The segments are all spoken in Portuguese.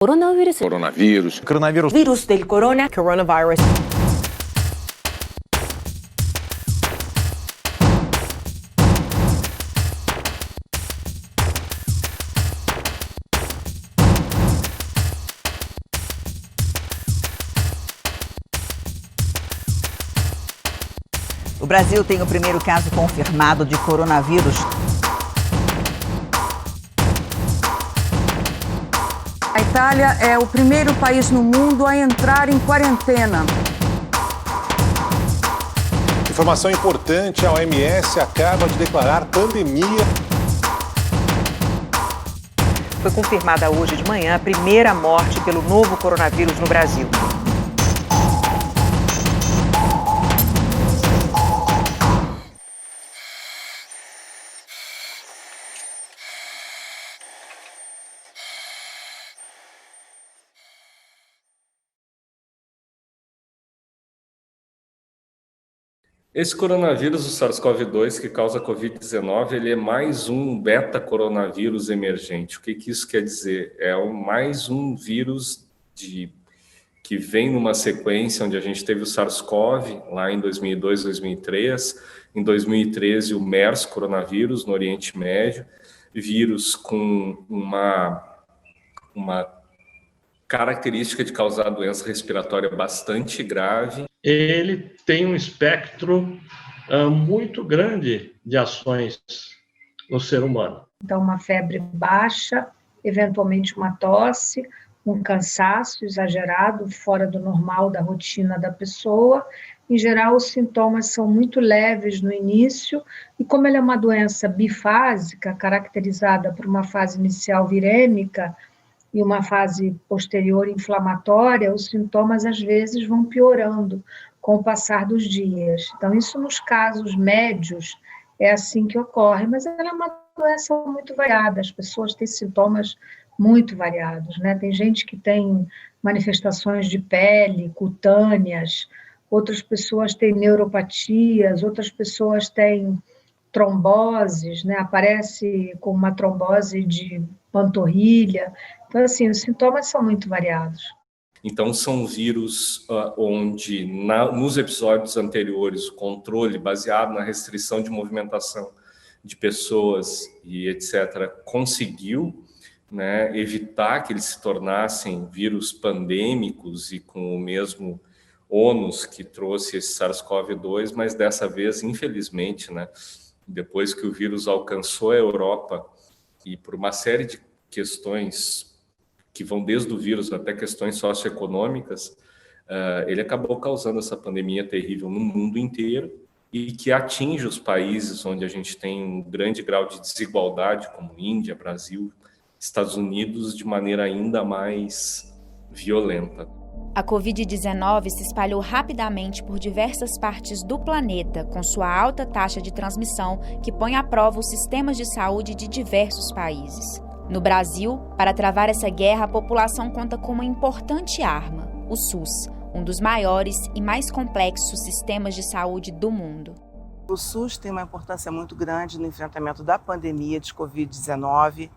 Coronavirus. Coronavírus. Coronavírus. Vírus del corona. Coronavirus. O Brasil tem o primeiro caso confirmado de coronavírus. A Itália é o primeiro país no mundo a entrar em quarentena. Informação importante: a OMS acaba de declarar pandemia. Foi confirmada hoje de manhã a primeira morte pelo novo coronavírus no Brasil. Esse coronavírus, o SARS-CoV-2, que causa Covid-19, ele é mais um beta-coronavírus emergente. O que isso quer dizer? É mais um vírus que vem numa sequência onde a gente teve o SARS-CoV lá em 2002, 2003, em 2013 o MERS coronavírus no Oriente Médio, vírus com uma característica de causar doença respiratória bastante grave. Ele tem um espectro muito grande de ações no ser humano. Então, uma febre baixa, eventualmente uma tosse, um cansaço exagerado, fora do normal da rotina da pessoa. Em geral, os sintomas são muito leves no início, e como ele é uma doença bifásica, caracterizada por uma fase inicial virêmica e uma fase posterior inflamatória, os sintomas às vezes vão piorando com o passar dos dias. Então, isso nos casos médios é assim que ocorre, mas ela é uma doença muito variada, as pessoas têm sintomas muito variados, né? Tem gente que tem manifestações de pele, cutâneas, outras pessoas têm neuropatias, outras pessoas têm tromboses, né? Aparece com uma trombose de panturrilha. Então, assim, os sintomas são muito variados. Então, são vírus onde, nos episódios anteriores, o controle baseado na restrição de movimentação de pessoas e etc., conseguiu, né, evitar que eles se tornassem vírus pandêmicos e com o mesmo ônus que trouxe esse SARS-CoV-2, mas dessa vez, infelizmente, né, depois que o vírus alcançou a Europa e por uma série de questões que vão desde o vírus até questões socioeconômicas, ele acabou causando essa pandemia terrível no mundo inteiro e que atinge os países onde a gente tem um grande grau de desigualdade, como Índia, Brasil, Estados Unidos, de maneira ainda mais violenta. A Covid-19 se espalhou rapidamente por diversas partes do planeta, com sua alta taxa de transmissão que põe à prova os sistemas de saúde de diversos países. No Brasil, para travar essa guerra, a população conta com uma importante arma, o SUS, um dos maiores e mais complexos sistemas de saúde do mundo. O SUS tem uma importância muito grande no enfrentamento da pandemia de Covid-19,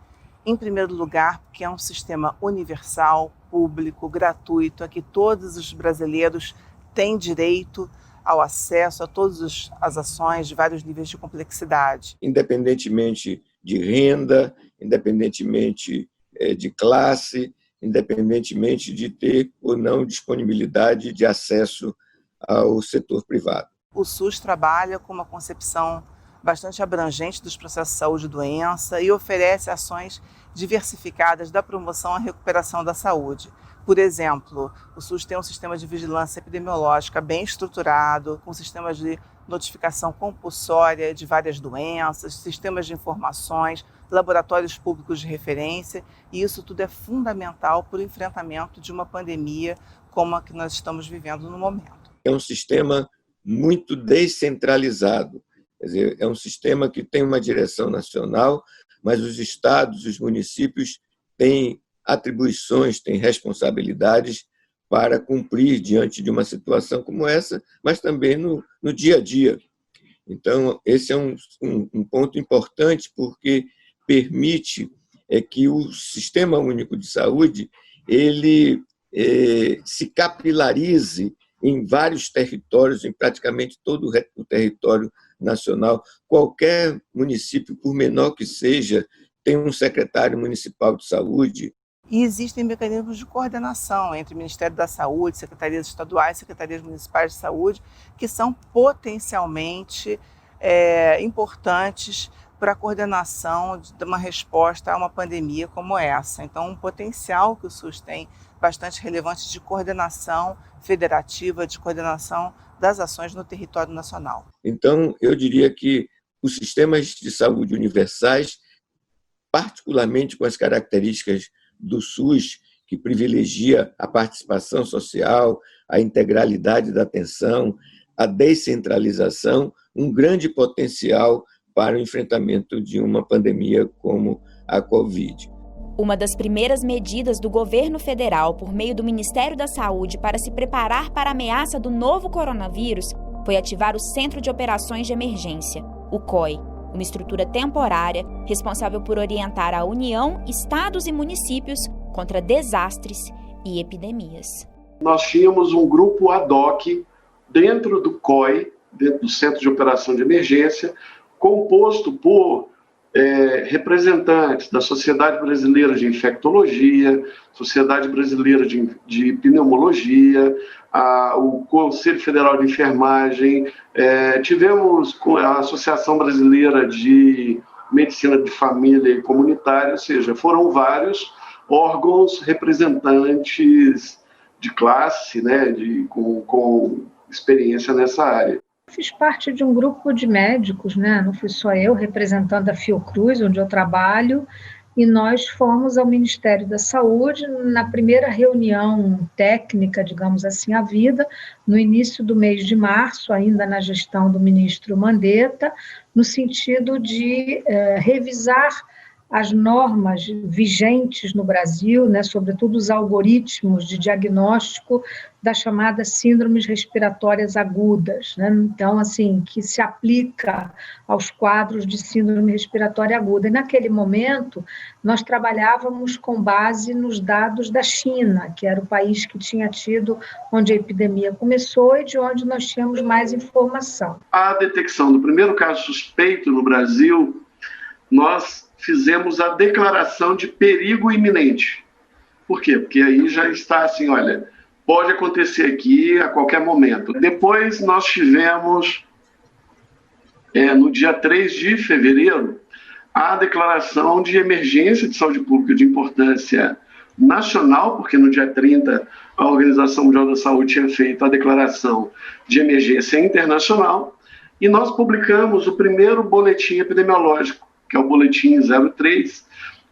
em primeiro lugar, porque é um sistema universal, público, gratuito, a que todos os brasileiros têm direito ao acesso a todas as ações de vários níveis de complexidade. Independentemente de renda, independentemente de classe, independentemente de ter ou não disponibilidade de acesso ao setor privado. O SUS trabalha com uma concepção bastante abrangente dos processos de saúde e doença e oferece ações diversificadas da promoção à recuperação da saúde. Por exemplo, o SUS tem um sistema de vigilância epidemiológica bem estruturado, com sistemas de notificação compulsória de várias doenças, sistemas de informações, laboratórios públicos de referência, e isso tudo é fundamental para o enfrentamento de uma pandemia como a que nós estamos vivendo no momento. É um sistema muito descentralizado, quer dizer, é um sistema que tem uma direção nacional, mas os estados e os municípios têm atribuições, têm responsabilidades para cumprir diante de uma situação como essa, mas também no dia a dia. Então, esse é um ponto importante, porque permite que o Sistema Único de Saúde ele se capilarize em vários territórios, em praticamente todo o território nacional. Qualquer município, por menor que seja, tem um secretário municipal de saúde. E existem mecanismos de coordenação entre o Ministério da Saúde, secretarias estaduais, secretarias municipais de saúde, que são potencialmente importantes para a coordenação de uma resposta a uma pandemia como essa. Então, um potencial que o SUS tem bastante relevante de coordenação federativa, de coordenação das ações no território nacional. Então, eu diria que os sistemas de saúde universais, particularmente com as características do SUS, que privilegia a participação social, a integralidade da atenção, a descentralização, um grande potencial para o enfrentamento de uma pandemia como a Covid. Uma das primeiras medidas do governo federal por meio do Ministério da Saúde para se preparar para a ameaça do novo coronavírus foi ativar o Centro de Operações de Emergência, o COE, uma estrutura temporária responsável por orientar a União, estados e municípios contra desastres e epidemias. Nós tínhamos um grupo ad hoc dentro do COE, dentro do Centro de Operação de Emergência, composto por representantes da Sociedade Brasileira de Infectologia, Sociedade Brasileira de Pneumologia, o Conselho Federal de Enfermagem, tivemos a Associação Brasileira de Medicina de Família e Comunitária, ou seja, foram vários órgãos representantes de classe, né, com experiência nessa área. Fiz parte de um grupo de médicos, né? Não fui só eu, representando a Fiocruz, onde eu trabalho, e nós fomos ao Ministério da Saúde na primeira reunião técnica, digamos assim, à vida, no início do mês de março, ainda na gestão do ministro Mandetta, no sentido de revisar as normas vigentes no Brasil, né, sobretudo os algoritmos de diagnóstico das chamadas síndromes respiratórias agudas, né? Então, assim, que se aplica aos quadros de síndrome respiratória aguda. E naquele momento, nós trabalhávamos com base nos dados da China, que era o país que tinha tido, onde a epidemia começou e de onde nós tínhamos mais informação. A detecção do primeiro caso suspeito no Brasil, nós fizemos a declaração de perigo iminente. Por quê? Porque aí já está assim, olha, pode acontecer aqui a qualquer momento. Depois nós tivemos, no dia 3 de fevereiro, a declaração de emergência de saúde pública de importância nacional, porque no dia 30 a Organização Mundial da Saúde tinha feito a declaração de emergência internacional, e nós publicamos o primeiro boletim epidemiológico, que é o Boletim 03,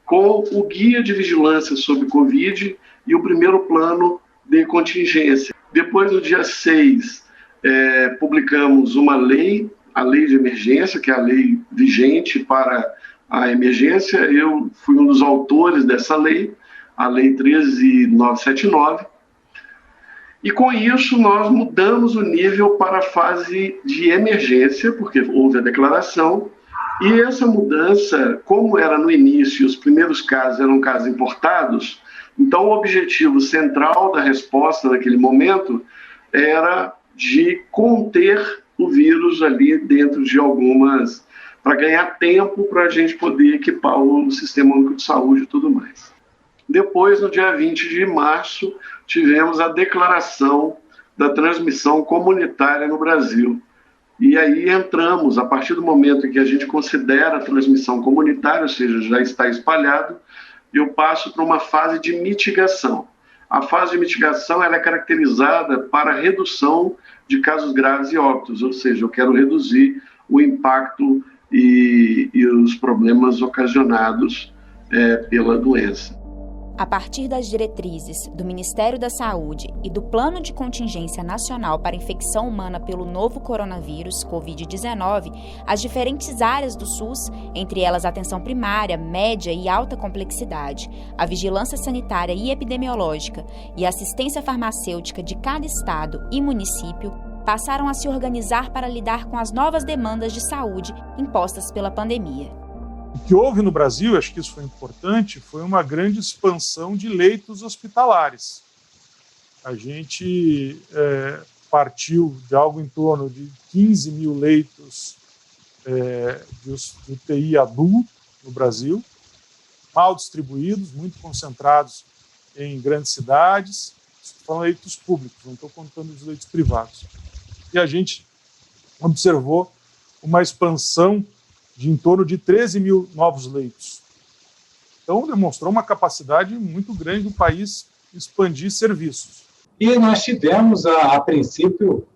com o Guia de Vigilância sobre Covid e o primeiro plano de contingência. Depois, no dia 6, publicamos uma lei, a Lei de Emergência, que é a lei vigente para a emergência. Eu fui um dos autores dessa lei, a Lei 13.979. E, com isso, nós mudamos o nível para a fase de emergência, porque houve a declaração. E essa mudança, como era no início, os primeiros casos eram casos importados, então o objetivo central da resposta naquele momento era de conter o vírus ali dentro de algumas, para ganhar tempo para a gente poder equipar o Sistema Único de Saúde e tudo mais. Depois, no dia 20 de março, tivemos a declaração da transmissão comunitária no Brasil. E aí entramos, a partir do momento em que a gente considera a transmissão comunitária, ou seja, já está espalhado, eu passo para uma fase de mitigação. A fase de mitigação ela é caracterizada para a redução de casos graves e óbitos, ou seja, eu quero reduzir o impacto e os problemas ocasionados pela doença. A partir das diretrizes do Ministério da Saúde e do Plano de Contingência Nacional para Infecção Humana pelo Novo Coronavírus, Covid-19, as diferentes áreas do SUS, entre elas a atenção primária, média e alta complexidade, a vigilância sanitária e epidemiológica e a assistência farmacêutica de cada estado e município, passaram a se organizar para lidar com as novas demandas de saúde impostas pela pandemia. O que houve no Brasil, acho que isso foi importante, foi uma grande expansão de leitos hospitalares. A gente partiu de algo em torno de 15 mil leitos de UTI adulto no Brasil, mal distribuídos, muito concentrados em grandes cidades. São leitos públicos, não estou contando os leitos privados. E a gente observou uma expansão de em torno de 13 mil novos leitos. Então, demonstrou uma capacidade muito grande do país expandir serviços. E nós tivemos, a princípio,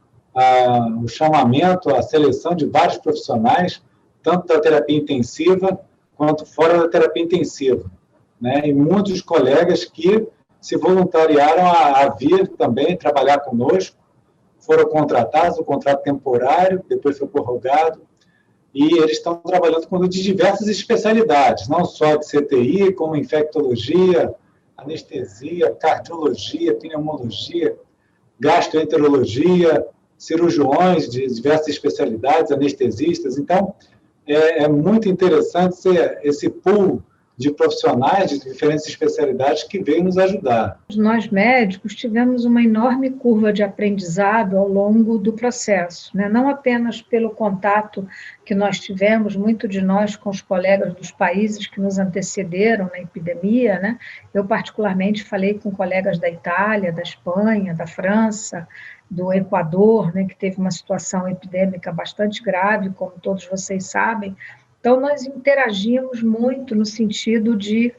o chamamento, a seleção de vários profissionais, tanto da terapia intensiva quanto fora da terapia intensiva, né? E muitos colegas que se voluntariaram a vir também trabalhar conosco, foram contratados, o contrato temporário, depois foi prorrogado, e eles estão trabalhando com de diversas especialidades, não só de CTI, como infectologia, anestesia, cardiologia, pneumologia, gastroenterologia, cirurgiões de diversas especialidades, anestesistas. Então, é muito interessante esse pool de profissionais de diferentes especialidades que veio nos ajudar. Nós médicos tivemos uma enorme curva de aprendizado ao longo do processo, né? Não apenas pelo contato que nós tivemos, muito de nós com os colegas dos países que nos antecederam na epidemia, né? Eu particularmente falei com colegas da Itália, da Espanha, da França, do Equador, né, que teve uma situação epidêmica bastante grave, como todos vocês sabem. Então, nós interagimos muito no sentido de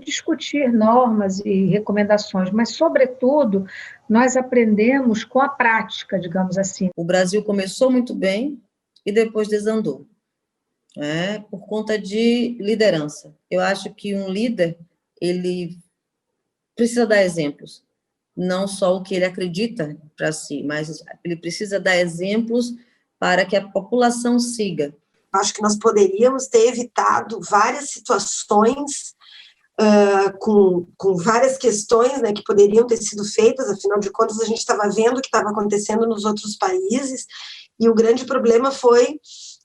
discutir normas e recomendações, mas, sobretudo, nós aprendemos com a prática, digamos assim. O Brasil começou muito bem e depois desandou, por conta de liderança. Eu acho que um líder, ele precisa dar exemplos, não só o que ele acredita para si, mas ele precisa dar exemplos para que a população siga. Acho que nós poderíamos ter evitado várias situações com várias questões, né, que poderiam ter sido feitas, afinal de contas a gente estava vendo o que estava acontecendo nos outros países, e o grande problema foi,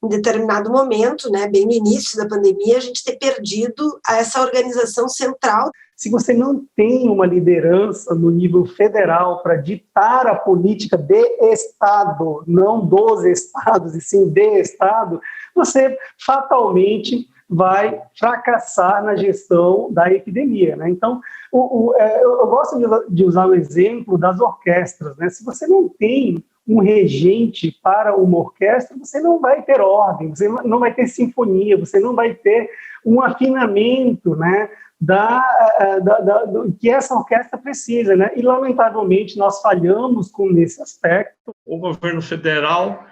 em determinado momento, né, bem no início da pandemia, a gente ter perdido essa organização central. Se você não tem uma liderança no nível federal para ditar a política de Estado, não dos estados, e sim de Estado, você fatalmente vai fracassar na gestão da epidemia, né? Então, eu gosto de usar o exemplo das orquestras, né? Se você não tem um regente para uma orquestra, você não vai ter ordem, você não vai ter sinfonia, você não vai ter um afinamento, né, do que essa orquestra precisa, né? E, lamentavelmente, nós falhamos nesse aspecto. O governo federal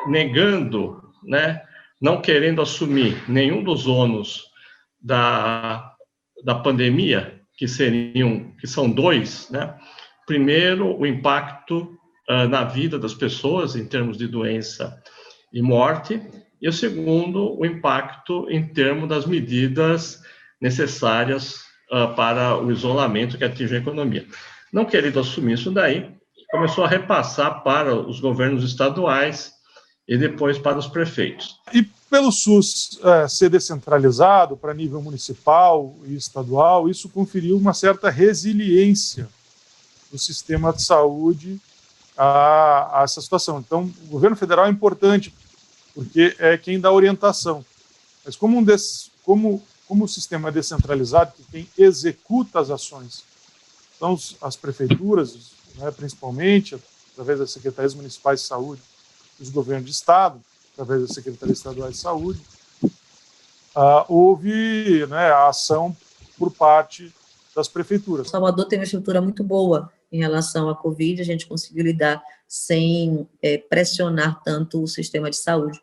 negando, né, não querendo assumir nenhum dos ônus da pandemia, que são dois, né? Primeiro, o impacto na vida das pessoas, em termos de doença e morte, e o segundo, o impacto em termos das medidas necessárias para o isolamento que atinge a economia. Não querendo assumir isso daí, começou a repassar para os governos estaduais e depois para os prefeitos. E pelo SUS ser descentralizado para nível municipal e estadual, isso conferiu uma certa resiliência do sistema de saúde a essa situação. Então, o governo federal é importante, porque é quem dá orientação. Mas como o sistema é descentralizado, que quem executa as ações são as prefeituras, né, principalmente, através das secretarias municipais de saúde, os governos de estado, através das secretarias estaduais de saúde, houve, né, a ação por parte das prefeituras. Salvador tem uma estrutura muito boa em relação à Covid, a gente conseguiu lidar sem pressionar tanto o sistema de saúde,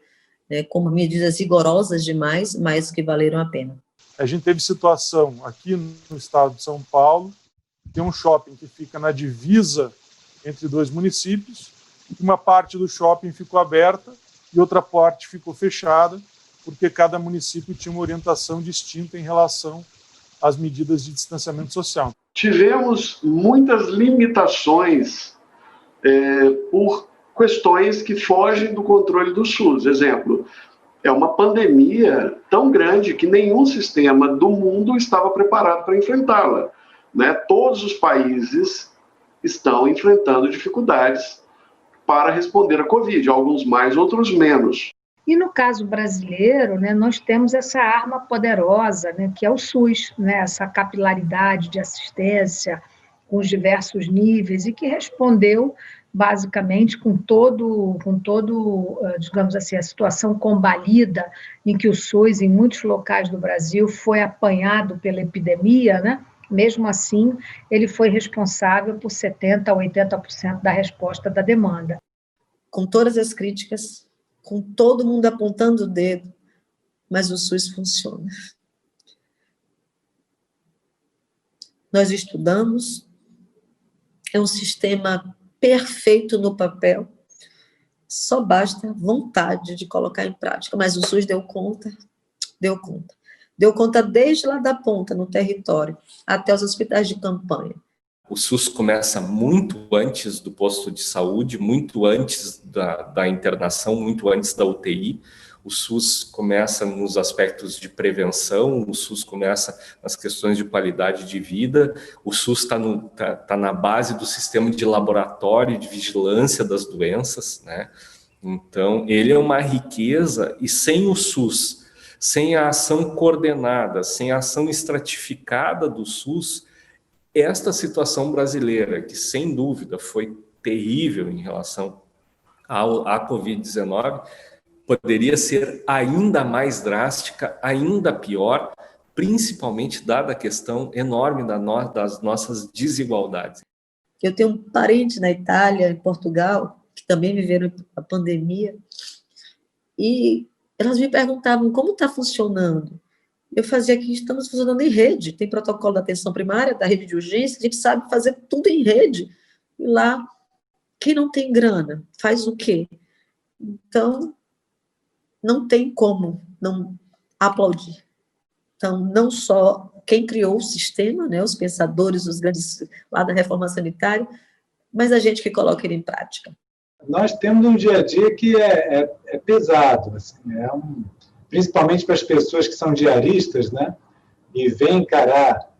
com medidas rigorosas demais, mas que valeram a pena. A gente teve situação aqui no estado de São Paulo, tem um shopping que fica na divisa entre dois municípios, uma parte do shopping ficou aberta e outra parte ficou fechada, porque cada município tinha uma orientação distinta em relação às medidas de distanciamento social. Tivemos muitas limitações por questões que fogem do controle do SUS. Exemplo, É uma pandemia tão grande que nenhum sistema do mundo estava preparado para enfrentá-la, né? Todos os países estão enfrentando dificuldades para responder à Covid, alguns mais, outros menos. E no caso brasileiro, né, nós temos essa arma poderosa, né, que é o SUS, né, essa capilaridade de assistência com os diversos níveis e que respondeu basicamente com todo, digamos assim, a situação combalida em que o SUS, em muitos locais do Brasil, foi apanhado pela epidemia, né? Mesmo assim, ele foi responsável por 70% a 80% da resposta da demanda. Com todas as críticas, com todo mundo apontando o dedo, mas o SUS funciona. Nós estudamos, é um sistema perfeito no papel, só basta vontade de colocar em prática, mas o SUS deu conta. Deu conta desde lá da ponta, no território, até os hospitais de campanha. O SUS começa muito antes do posto de saúde, muito antes da internação, muito antes da UTI. O SUS começa nos aspectos de prevenção, o SUS começa nas questões de qualidade de vida, o SUS tá na base do sistema de laboratório, de vigilância das doenças, né? Então, ele é uma riqueza, e sem o SUS, sem a ação coordenada, sem a ação estratificada do SUS, esta situação brasileira, que sem dúvida foi terrível em relação à Covid-19, poderia ser ainda mais drástica, ainda pior, principalmente dada a questão enorme das nossas desigualdades. Eu tenho um parente na Itália, em Portugal, que também viveram a pandemia, e elas me perguntavam como está funcionando. Eu fazia que estamos funcionando em rede, tem protocolo da atenção primária, da rede de urgência, a gente sabe fazer tudo em rede. E lá, quem não tem grana, faz o quê? Então, não tem como não aplaudir. Então, não só quem criou o sistema, né, os pensadores, os grandes lá da reforma sanitária, mas a gente que coloca ele em prática. Nós temos um dia a dia que é pesado, assim, principalmente para as pessoas que são diaristas, né, e vêm encarar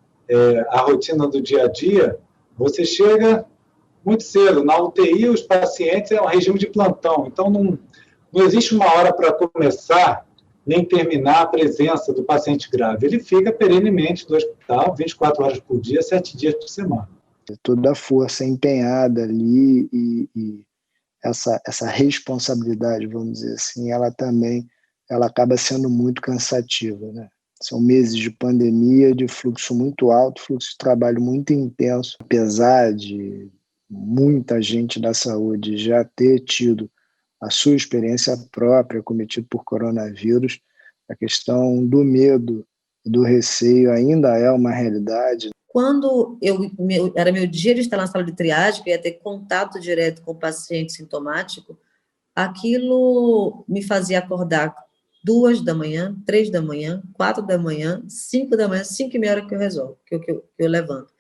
a rotina do dia a dia. Você chega muito cedo. Na UTI, os pacientes é um regime de plantão, então não existe uma hora para começar nem terminar a presença do paciente grave. Ele fica perenemente no hospital, 24 horas por dia, 7 dias por semana. Toda a força empenhada ali e essa responsabilidade, vamos dizer assim, ela acaba sendo muito cansativa, né? São meses de pandemia, de fluxo muito alto, fluxo de trabalho muito intenso, apesar de muita gente da saúde já ter tido a sua experiência própria cometida por coronavírus, a questão do medo, do receio ainda é uma realidade. Quando era meu dia de estar na sala de triagem, que eu ia ter contato direto com o paciente sintomático, aquilo me fazia acordar 2 da manhã, 3 da manhã, 4 da manhã, 5 da manhã, 5h30 que eu resolvo, que eu levanto.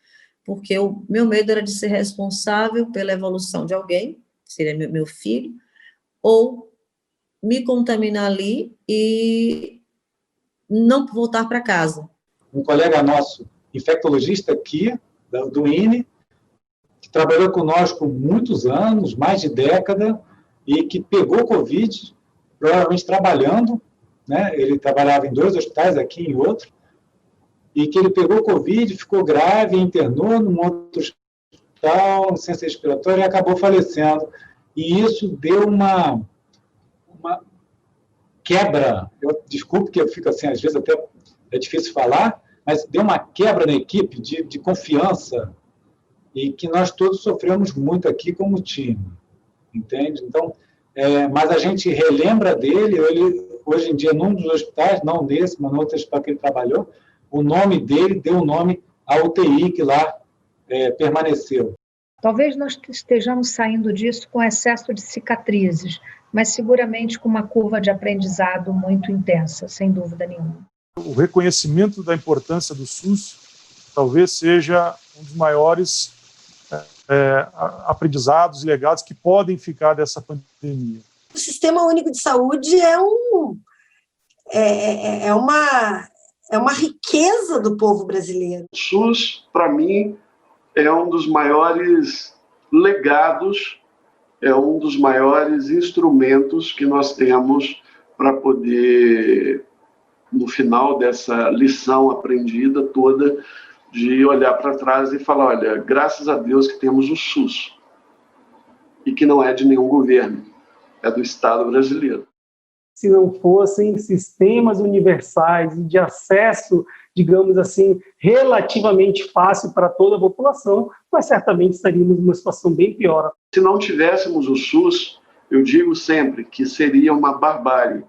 Porque o meu medo era de ser responsável pela evolução de alguém, seria meu filho, ou me contaminar ali e não voltar para casa. Um colega nosso, infectologista aqui, do INE, que trabalhou conosco muitos anos, mais de década, e que pegou Covid, provavelmente trabalhando, né? Ele trabalhava em 2 hospitais, aqui em outro, e que ele pegou Covid, ficou grave, internou num outro hospital, licença respiratória, e acabou falecendo. E isso deu uma quebra, desculpe que eu fico assim, às vezes até é difícil falar, mas deu uma quebra na equipe de confiança, e que nós todos sofremos muito aqui como time, entende? Então, mas a gente relembra dele, ele, hoje em dia, num dos hospitais, não nesse, mas no outro hospital que ele trabalhou, o nome dele deu o nome à UTI que lá permaneceu. Talvez nós estejamos saindo disso com excesso de cicatrizes, mas seguramente com uma curva de aprendizado muito intensa, sem dúvida nenhuma. O reconhecimento da importância do SUS talvez seja um dos maiores aprendizados e legados que podem ficar dessa pandemia. O Sistema Único de Saúde é é uma riqueza do povo brasileiro. O SUS, para mim, é um dos maiores legados, é um dos maiores instrumentos que nós temos para poder, no final dessa lição aprendida toda, de olhar para trás e falar, olha, graças a Deus que temos o SUS, e que não é de nenhum governo, é do Estado brasileiro. Se não fossem sistemas universais e de acesso, digamos assim, relativamente fácil para toda a população, nós certamente estaríamos numa situação bem pior. Se não tivéssemos o SUS, eu digo sempre que seria uma barbárie.